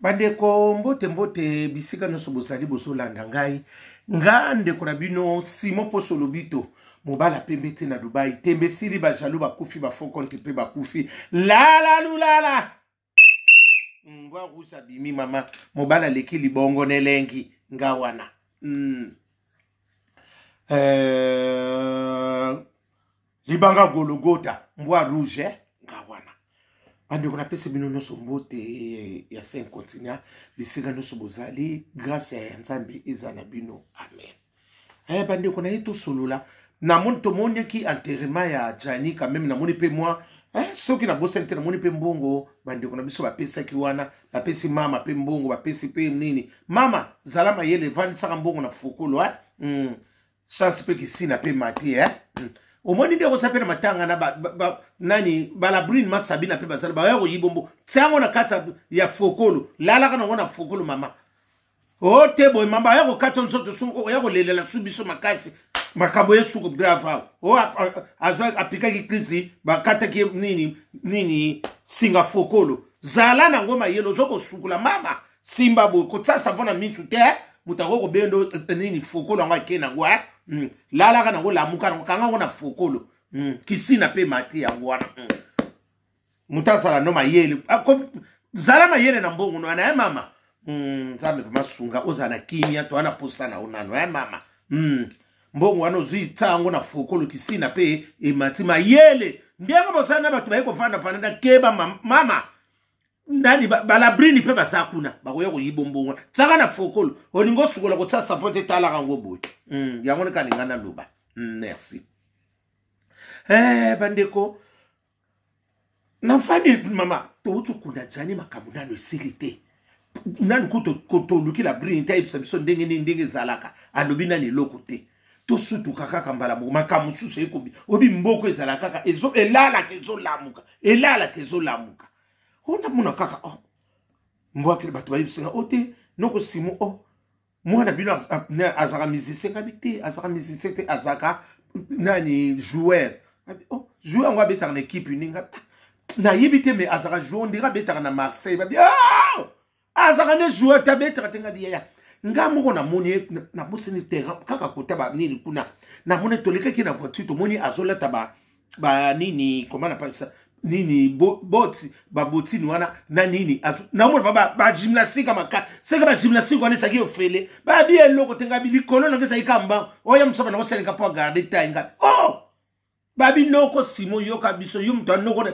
Bandeko mbote bisika noso bosali boso landa ngai ngande kona bino simo poso lobito mobala pembete na Dubai tembe siri ba jalo ba kufi ba fonkonte pe ba kufi la lulala ngwa rusa bimi mama mobala leki libongo nelengi ngawana libanga gologota mbwa rouge ngawana Ande qu'on appelle ce bino noso mbote ya 5 continents bisika noso bozali grâce à Nzambe ezana bino amen. Bande qu'on a été solola na mon to monde qui enterrement ya Jani quand même na moni pe moi ceux qui na bossa na moni pe mbongo bande qu'on a biso ba pesa ki wana ba pesi mama pe mbongo ba pesi pe nini mama zalama yele vandi saka mbongo na fokolo chance pe ki sina pe mati au moins ndeko sapena matanga na nani balabrine masabina pe basala ba yako yibombo tsango na kata ya fokolo lala kana ngona fokolo mama o tebo mama yako kata nsoto sungo yako lelela subiso makasi makabo yesu ko brava o azwa apika ki krisi bakata ki nini singa fokolo zala na ngoma yelo zoko sukula mama simba bo ko tsasa vona misu te mutako ko bendo nini fokolo nga kena ngwa lala kana ngo lamuka kanga ngona fokolo kisina pe mati ya ngwana mutasala no mayele zala mayele na mbongo no ana mama nzambe masunga ozana kimia to ana posana unano mama mbongo wano zui tango na fokolo kisina pe mati mayele ndianga bosana batu bayiko fana keba mama ndani balabrini pe basakuna bakoya ko yibombongo tsaka na fokolo olingo sukola ko tsasa fonte tala kango boy yango ne kaningana loba merci bandeko na fandi mama to utu kuna jani makamuna no silite nani ko luki la brini ta ibsabiso ndenge zalaka alobina ni lokote to sutu kaka kambala makamu susu ekobi obi mboko ezalaka kaka ezo elala kezo lamuka ona muna kaka mbwa kile batu bayibisenga ote noko simu mwana bino azaka musicien ngabite azaka musicien te azaka nani joueur joueur ngwa betaka na équipe uninga na yibite me azaka joueur ndira betaka na Marseille babi azaka ne joueur ta betaka tenga biya nga moko na moni na boseni terrain kaka kota ba nini kuna na moni toleka ki na voiture to moni azola ta ba nini comment on appelle ça nini boti babotini wana na nini na mona ba gymnastique maka seka ba gymnastique wana tsaki ofele ba bi eloko tenga bi likolo na ngesa ikamba oya msoba na ko senga po garder tainga babi noko simo yoka biso yo mto noko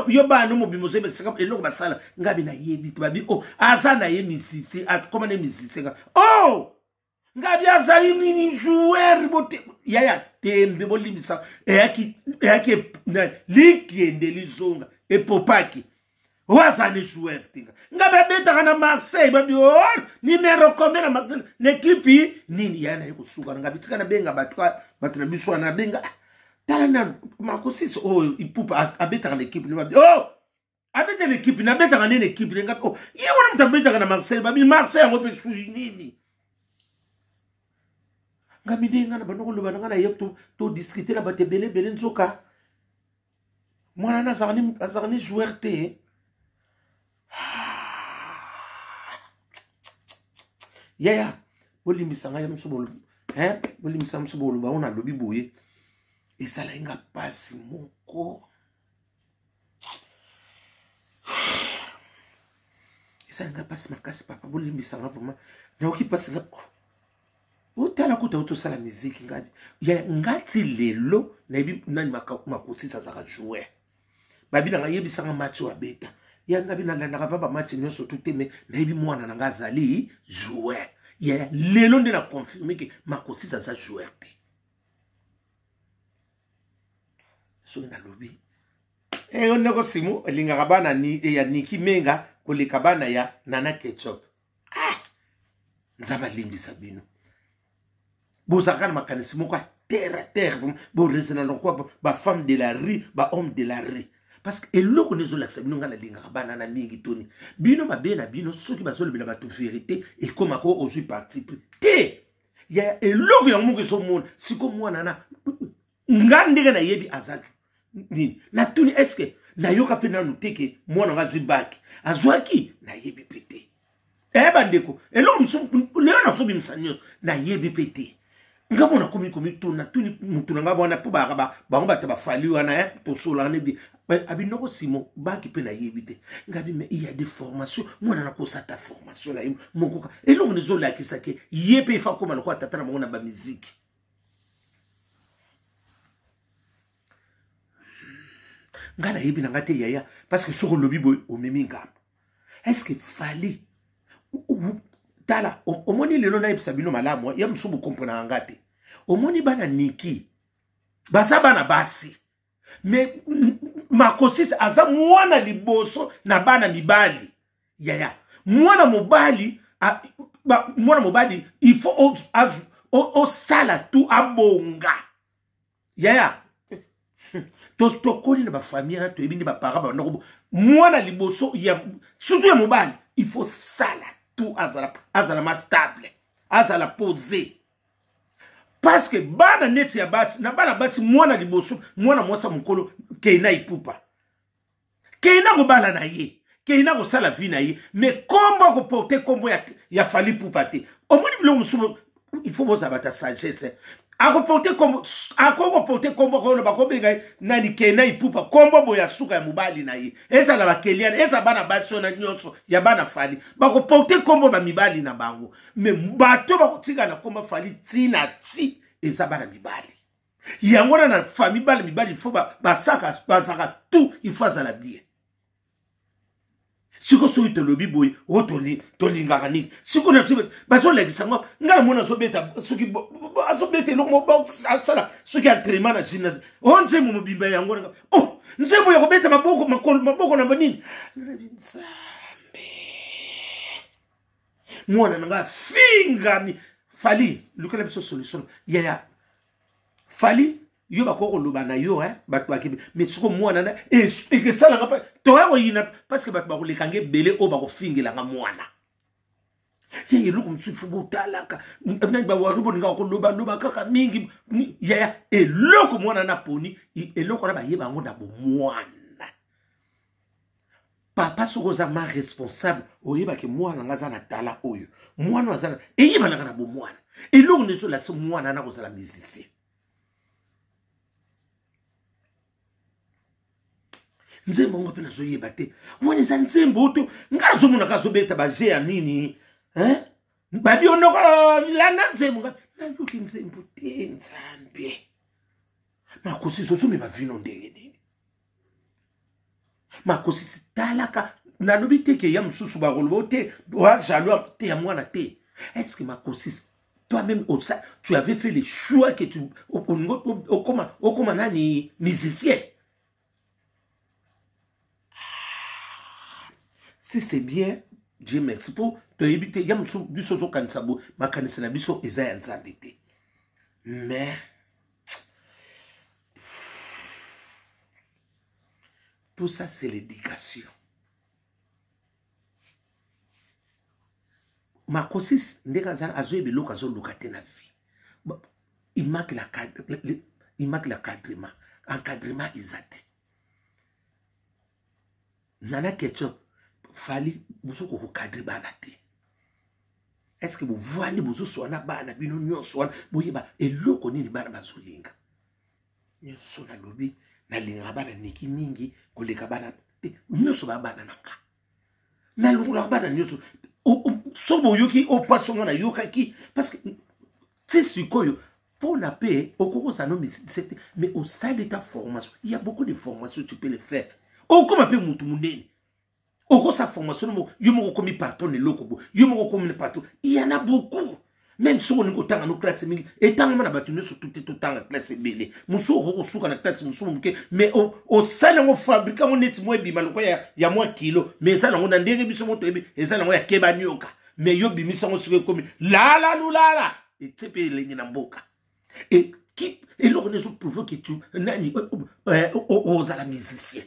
yo ba no mobimoze be seka eloko basala ngabi na yedi babi azana ye misisi comment ne misisi ngabi azayi nini joueur bote yaya tembe bolimisa eyaki likiende lizonga epopaki wazane joueur tinga ngabe beta na Marseille babi numero combien na n'equipe nini yana yokusuka ngabi tika na benga batu na biso na benga talana makosisi ipupa abeta na équipe ni babi abeta l'équipe na beta na équipe ngabi yewona mtabeta na Marseille babi Marseille ngope suji nini ngamide ngana banoko loba ngana yepto to discuter na batebele bele nzoka mwana na azarni joueur te yaya bolimbisa ngaya msobolo bolimbisa msobolo ba ona lobi boye esala inga pasi moko esala inga pasi makasi papa bolimbisa nga vraiment na okipasi nga utala kuta utosala muziki ngabi ya ngati lelo na ibi nani makosisa zaka jouer babi na ngayebisa nga match wa beta ya ngabi na landa kava match nyoso tuteme na ibi mwana na ngazali jouer ya lelo nde na confirmer que makosisa za jouer te so na lobi oneko simu linga kabana ni ya Niki Menga kolikabana ya Nana Ketchup nzaba limbisa bino bozaka na makanisi moko terre bo resena lokwa ba femme de la rue ba homme de la rue parce que eloko nezo laksa bino ngala linga bana na mingi toni bino mabe na bino soki bazolo bila bato vérité et comme ako ozui parti te ya eloko ya moko so mona siko mwana na ngandika na yebi azatu ni na tuni est-ce que na yoka pe na nuteke mwana ngazui baki azwaki na yebi pété bandeko eloko leo nazobimisa nyonso nayebi mpe te nga mona komi tuna tuni mutu na nga bwana mpo bango bato bafali wana tosolana nebi abinoko simo baki mpe nayebi te nga bime iya de formation mwana nakosata formation na ye mokoka eloko nezolakisa ke ye mpe efa koma lokwa tata na bango na bamiziki nga nayebi na nga te yaya parce que soko lobi boye omemi ngambo est-ce que fali tala omoni lelo nayebisa bino malamu ya mosusu bokomprena nga te omoni bana niki baza bana basi me makosisi aza mwana liboso na bana mibali yaya mwana mobali il faut osala tu abonga yaya tokoli na bafamille na toyebi nde bapara bandako mwana liboso surtout ya mobali il faut sala tout azala ma stable azala posé parce que bana neti ya basi na bana basi mwana liboso mwana mwasa mokolo keina ipupa keina kobala na ye keina kosala vi na ye mais kombo koporte kombo ya fali pupa te omoni biloko mosusu il faut bozala bata sagesse akoporte kombo kono bakobenga nani keina ipupa kombo boya suka ya mobali na ye ezala bakeliana eza bana basi na nyonso ya bana fali bakoporte kombo ba mibali na bango me bato bakotika na kombo fali tina ti eza bana mibali yango na famille bana mibali il faut basaka tout il faut azala bien siko soki tolobi boye o tolingaka nini siko na bazolekisa ngo ngala mona azobeta soki azobeta eloko mobasala soki entraînement na gymnase o nzembo mobimba yango nga o nzembo ya kobeta maboko na banini nzambe mwana nanga fingami fali lukala biso solution yaya fali yo bakoko loba na yo bato bakibi mais siko mwana na ekesala nga toya koyina parce que bato bakolekanga ebele oyo bakofingelanga mwana ye eloko mosusu ifo botalaka nani bawari boninga koloba kaka mingi yaya eloko mwana na poni eloko wana bayeba yango na bomwana papa soko oza ma responsable oyebaki mwana nga aza na tala oyo mwana aza na eyebanaka na bomwana eloko nezolakisa mwana na kozala musicien nzembo ngo pe nazoyeba te mwana eza nzembo oto nga azomonaka azobeta baje ya nini babionoko landa nzembo nga nayoki nzembo te nzambe makosisi ozome bavino ndenge nini makosisi talaka nalobi teke ya mosusu bakoloba te oajalo te ya mwana te est-ce que makosisi toi-même tu avais fait le choix que tu okoma nani musicien. Si c'est bien, Dieu merci pour te éviter. Il y a biso zo kanisabo, ma kanisana biso eza ya nzambe te. Mais tout ça c'est l'éducation. Ma kosis ndeka zana azoye biloko azo lokate na vie. Il manque l'encadrement. Encadrement isate. Nana ketchup fali buso ko cadre bana te. Est-ce que vous voyez buso sona bana bino nyonso wana boyeba eloko nini bana bazolinga. Nyonso sona lobi na linga bana niki mingi koleka bana te. Nyonso ba bana nanga. Na lunga bana nyonso sobo yoki o pasonga na yokaki parce que c'est sikoyo pour la paix au cours ça non mais au sein de ta formation il y a beaucoup de formations tu peux le faire au comme appelle mutu munene au cours sa formation yo moko komi patron le lokobo yo moko komi patron il y en a beaucoup même si on est dans nos classes mingi et tant que na batunu sur tout temps classe belé muso ko suka na classe muso muke mais au sein de fabriquer on est moi bi maloko ya moi kilo mais ça on a ndenge biso moto ebi et ça on ya kebanyoka mais yo bi misango sur comme la et tepe lengi na mboka et qui et l'on ne prouve que tu nani aux ala musicien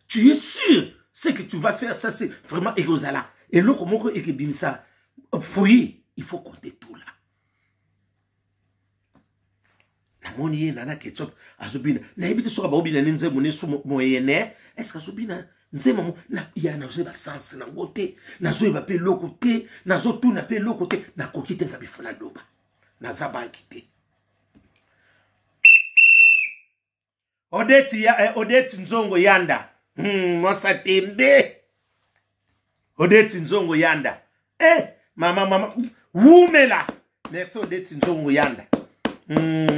tu es sûr ce que tu vas faire ça c'est vraiment égozala et l'on comment et que bimisa foyer il faut compter tout là. Na moni nana ketchup azobina. Na ebite soka ba obina nenze mone su moyenne. Est-ce que azobina nzema mo na ya nazo ba sens na ngote nazo ba pe loko te nazo tu na pe loko te na kokite nga bifuna doba na za banki te Odette Nzongo Yanda Mwasa tembe Odette Nzongo Yanda mama Wumela merci Odette Nzongo Yanda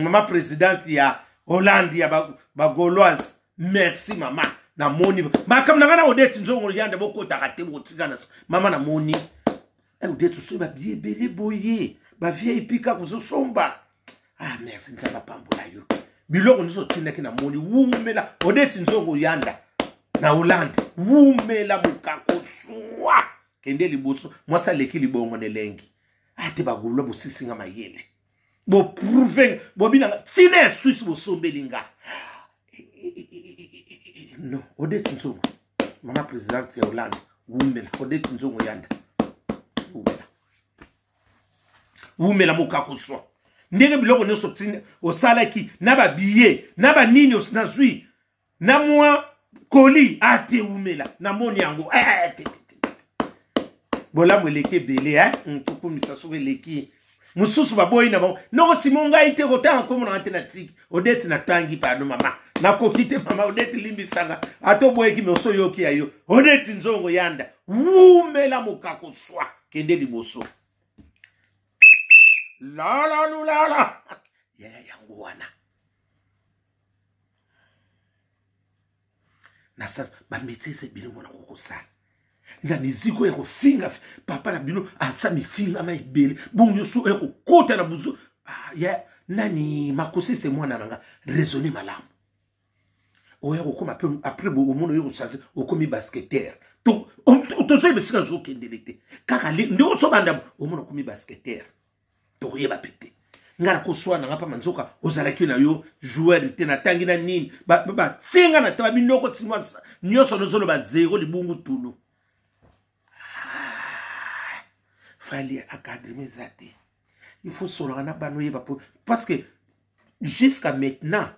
mama présidente ya Hollande ya Gauloise merci mama na moni makam na ngana Odette Nzongo Yanda boko takate botikana mama na moni Odette so ba bien belé boye ba vieille pika kuzosomba merci nzaba pambola yo biloko niso tinaki na moni wumela Odette Nzongo Yanda na Hollande wumela mukako suwa kende liboso mwasa leki libongo nelengi ate bagulwa bosisinga mayele bo prouver bo binanga tine Suisse bo sombelinga no Odette Nzongo mama présidente ya Hollande wumela Odette Nzongo Yanda wumela mukako suwa ndenge biloko nyonso tine osalaki na ba billet na ba nini osnazui na mwa koli ate umela na moni yango bola mweleke bele ntukumisa sobe leki mususu baboyi na ba no simonga ite kotanga komo na alternative Odette na tangi pardon mama na kokite mama Odette limbisanga ato boyeki meso yoki ayo Odette Nzongo Yanda umela mukako swa kende liboso la yangu wana nasa ba metese bino mona kokosala na miziko ya kofinga papa na bino atsa mifinga maibele bongo so eko kota na buzo ya nani makosi c'est moi nanga raisonner malamu oya kokoma après bo mono yo changer okomi basketteur to so ibesika zo kendelete kaka ndio so banda o mono komi basketteur to yeba pete ngara ko swana ngapa manzoka ozalaki na yo joueur te na tangi na nini ba tsinga na taba binoko tsinwa nyoso nozolo ba zero libungu tulu fali académie zati il faut solo na bano yeba parce que jusqu'à maintenant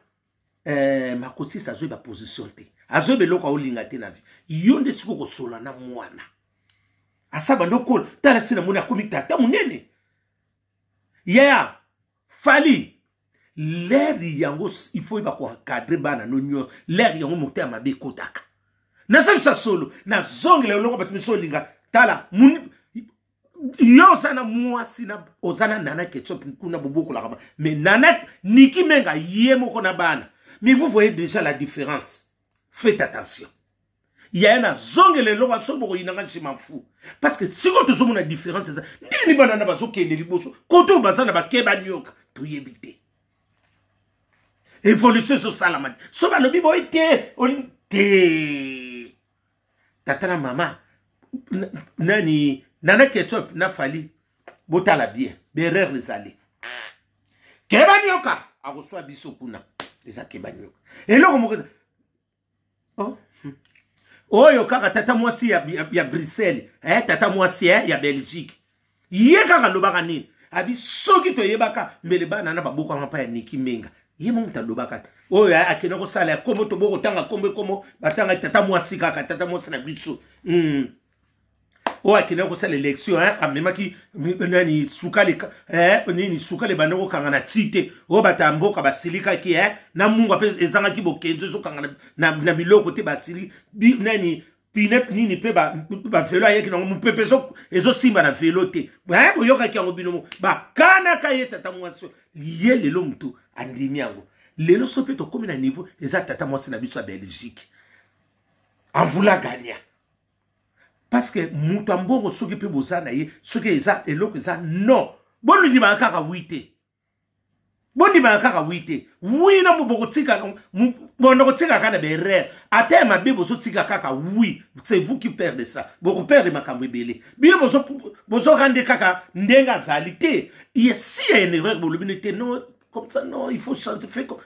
makosi sa zo ba position te azo beloko olinga te na vie yonde siko ko solo na mwana asaba ndoko tala sina mona komita ta munene yeah fali l'air yango il faut ba ko encadrer bana no nyo l'air yango moteur mabe kotaka na sa solo na zongle loko batimiso linga tala mun yo sana mwasi na ozana nana ketchup kuna boboko la kama mais nana niki menga yemo kona bana mais vous voyez déjà la différence faites attention il y a un zongele loko soboko inanga chima fou parce que si vous avez une différence ni bana na bazo kende liboso koto bazana ba keba nyoka to yebite évolution so salamati so ba lobi boite te tatana mama nani nana ketchup na fali botala bien berer rezali keba nyoka akoswa biso kuna eza keba nyoka eloko moko oyo kaka tata mwasi ya Bruxelles tata mwasi ya Belgique ye kaka lobaka nini abi soki to yebaka mbele bana na baboko mapa ya Niki Menga ye mo muta lobaka oyo akena ko sala ya kombo to boko tanga kombo batanga tata mwasi kaka tata mwasi na biso oyo akena ko sala élection amemaki nani sukale nini sukale bandoko kanga na tite o batamboka basilika ki na mungu pe ezanga ki bokenzo zo kanga na biloko te basili nani pinep nini pe ba velo ayeki na mu pepe zo ezo simba na velo te boyoka ki yango binomo ba kana ka ye tata mwasi ye lelo mtu andimi yango lelo so pe to komi na niveau eza tata mwasi na biso ya Belgique en voulant gagner. Parce que Moutambongo soki pe bozana ye soki eza eloko eza non boni di ba kaka wite boni ba kaka wite wina muboko tika bono tika kana berere atema be bozo tika kaka oui c'est vous qui perdez ça boko perdre makambo belé bino bozo rendre kaka ndenga zalité il y a si il y a une erreur bolobinité non comme ça non il faut changer fait comme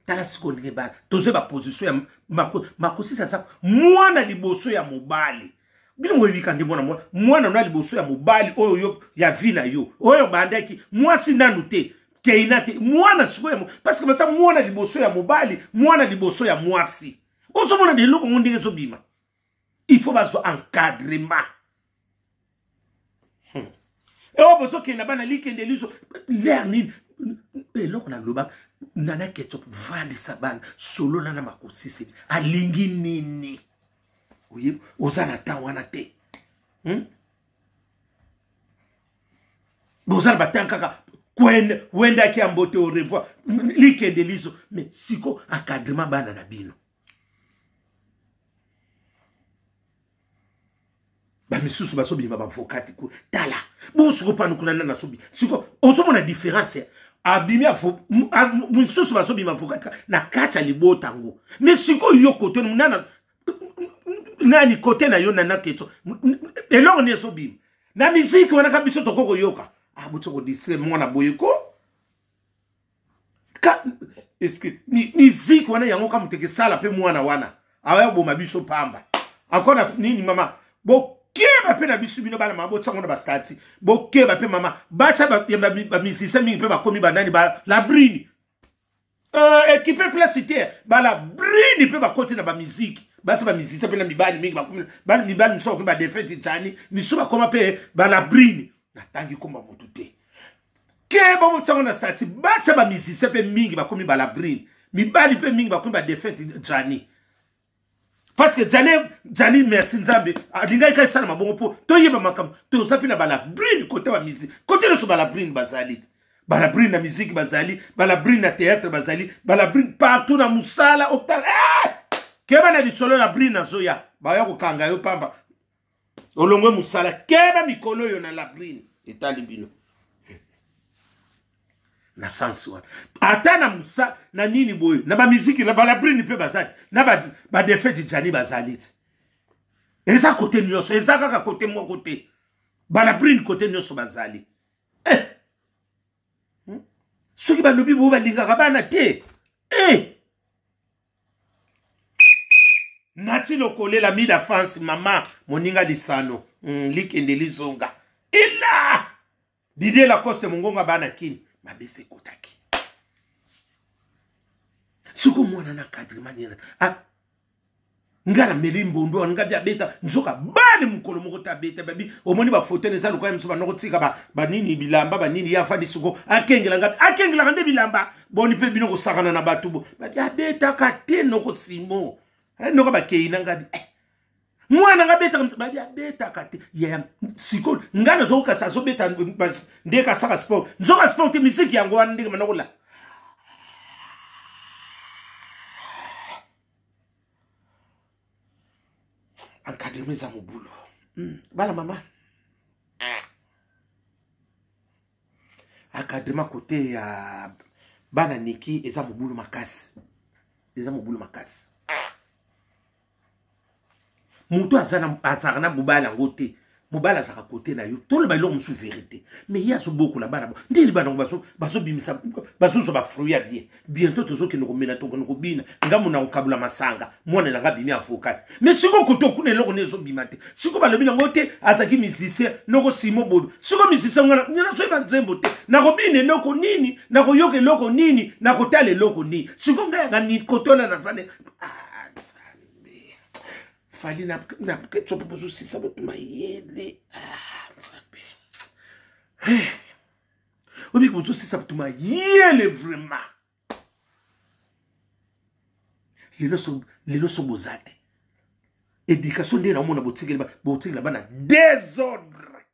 tala sikonde ba toze ba position ya makosi ça mwana liboso ya mobali bino mwebika ndi mwana na liboso ya mobali oyo ya vina yo oyo bandaki mwasi nanu te keina te mwana siko ya parce que bata mwana liboso ya mobali mwana liboso ya mwasi Osomona de loko ngondenge so bima. Il faut baso encadrement. Et on besoin qu'il y ait bana likende liso l'air ni et loko na loba nana ketchup vandi saban solo nana makosi se alingi nini. Oui, ozana ta wana te. Bozana batankaka wenda ki ambote au revoir likende liso mais siko encadrement bana na bino. Ba misusu baso bima ba avocate ko tala bon siko pa nukuna na sobi siko osomo na différence abimi afo misusu baso bima avocate na kata libota ngo mais siko yo kote nana nani kote na yo nana keto eloko ne so bima na musique wana kabiso tokoko yoka buto ko distraire mwana boyeko ka est-ce que musique wana yango ka muteke sala pe mwana wana awa bo mabiso pamba akona nini mama bo keba pe na bisu bino bana mabo tsango na bastati bo keba pe mama basa ba misisa mingi pe ba komi banani ba la brine équipe placitaire ba la brine pe ba côté na ba musique basa ba misisa pe na mibani mingi ba komi ba mibani so pe ba defete tjani miso ba koma pe ba la brine na tangi komba mutu te keba mo tsango na sati basa ba misisa pe mingi ba komi ba la brine mibani pe mingi ba komi ba defete tjani. Parce que Jani merci Nzambe alinga kai sana mabongo po to yeba makam to zapi na bala brine côté wa musique côté le so bala brine bazali bala brine na musique bazali bala brine na théâtre bazali bala brine partout na musala octal keba na lisolo la brine na zoya ba yako kanga yo pamba olongwe musala keba mikolo yo na la brine etali bino na sensi wana ata na musa na nini boy na ba musique la bala brine pe bazali na ba defete Jani bazali eza côté nyoso eza kaka côté mo côté bala brine côté nyoso bazali soki ba lobi bo ba linga bana te nati lokole la mida France mama moninga lisano likende lizonga ila Didier Lacoste mongonga bana kini mabese kotaki suko mwana na kadri maniera ngana melimbo ndo ngabya beta nzoka bali mukolo moko ta beta babi omoni ba photo ne saluka mso banoko tika ba nini bilamba ba nini ya fadi suko akengela ngande bilamba boni pe bino ko sakana na batubo ba beta ka teno ko simo noko ba keina ngabi mwana ngabeta ba beta ka te ya siko ngana zoka sa so beta ndeka saka sport nzoka sport musique yango wana ndika manokola encadrement za mobulo bala mama encadrement côté ya bana niki eza mobulo makasi mutu azana na mobala ngote mobala saka côté na yo to le bailo musu vérité mais il y a so beaucoup là bana ndeli bana baso bimisa baso so ba fruit ya bien bientôt tozo ke no mena to ko bina ngamu na okabula masanga mwana na ngabimi avocat mais siko koto kuna eloko nezo bimate siko balobi na ngote azaki musicien noko simo bodo siko musicien ngana nyana so ba nzembo te na ko bine eloko nini na ko yoke eloko nini na ko tale eloko nini siko ngaya ni kotona na zane fali na ketchup poso si ça botu mayele nzambe obi ko si ça botu mayele vraiment lelo so bozate éducation de na mona botikela bana désordre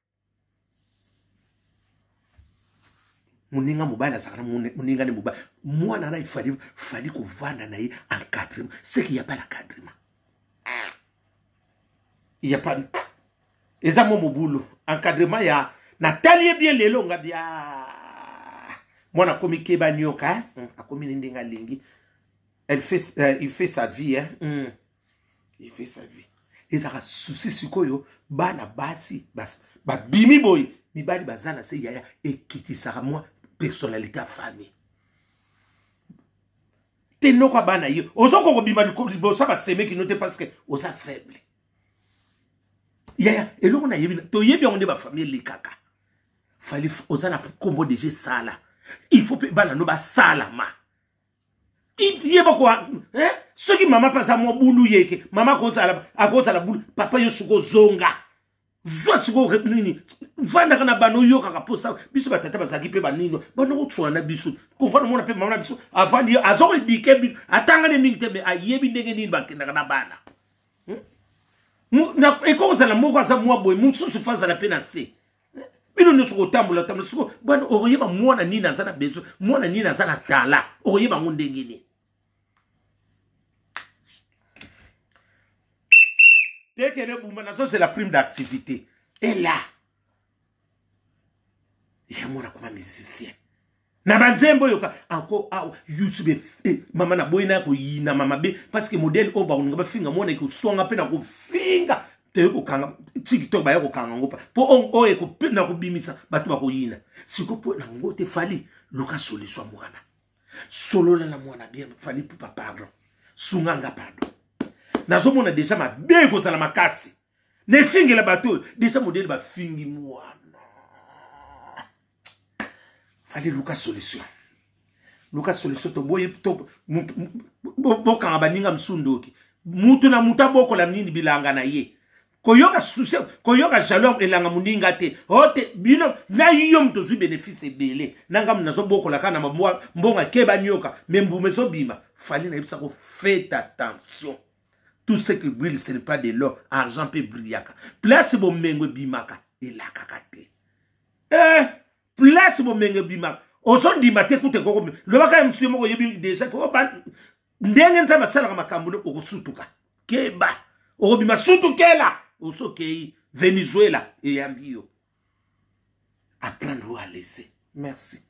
muninga mobile azakana muninga ne mobile mwana na fali ko vanda na ye encadrement c'est qu'il y a pas l'encadrement. Il n'y a pas de... Eza mo mobulo encadrement ya Nathalie bien lelo ngabia mwana komi keba nyoka akomi ndinga lingi il fait sa vie il fait sa vie ezaka souci sikoyo bana basi bas ba bimi boy mibali bazana se yaya ekitisaka moi personnalité à famille tenoko bana yo ozoko ko bima libosa ba seme ki note parce que oza faible. Yaya eloko na yebi to yebi on de ba famille likaka fali ozana kombo déjà sala il faut pe bana no ba sala ma yeba quoi ce qui maman passe à moi boulou yeke maman à cause à la boule papa yo suko zonga zwa suko nini vanda kana bano yo kaka posa biso batata bazaki pe banino bano ko tswana biso ko vana mona pe maman biso avant dire azoko dike atanga ne mingi tebe ayebi ndenge nini bakenda kana bana na ekoza la moko za mwa boy mutsu se faza la pena se bino ne suko tambola suko bano oyeba mwana nini azana bezo mwana nini azana tala oyeba ngondenge ni dès qu'elle est boumana, c'est la prime d'activité. Et là, il y a moi comme musicien. Na banzembo yoka encore YouTube mama na boy na ko yina mama be parce que modèle oba on nga finga mona ko songa pe na ko finga te ko kanga TikTok ba yo ko kanga ngopa po on o e ko pe na ko bimisa batu ba ko yina siko po na ngote fali loka solution mwana solo na mwana bien fali pour pas pardon sunganga pardon nazomona déjà ma bego za la makasi ne fingi la bateau déjà modèle ba fingi mwana fallait Lucas solution to boye to boka baninga msundoki mutu na muta boko la nini bilanga na ye koyoka succès koyoka jalom elanga muninga te hote bino na yo mto zu bénéfice belé nanga mnazo boko la kana mbonga keba nyoka membume zo bima fallait na yebisa ko faites attention. Tout ce qui brille, ce n'est pas de l'or. Argent peut briller. Place mon mengo bimaka. Et la kakate. Place mon mengo bimaka. Oson di mate koute koko. Le waka monsieur moko yebi déjà. Ndengen sa masala makambuno oko sutuka. Keba. Oko bima sutukela. Oso kei Venezuela. Et yambio. Apprendre à laisser. Merci.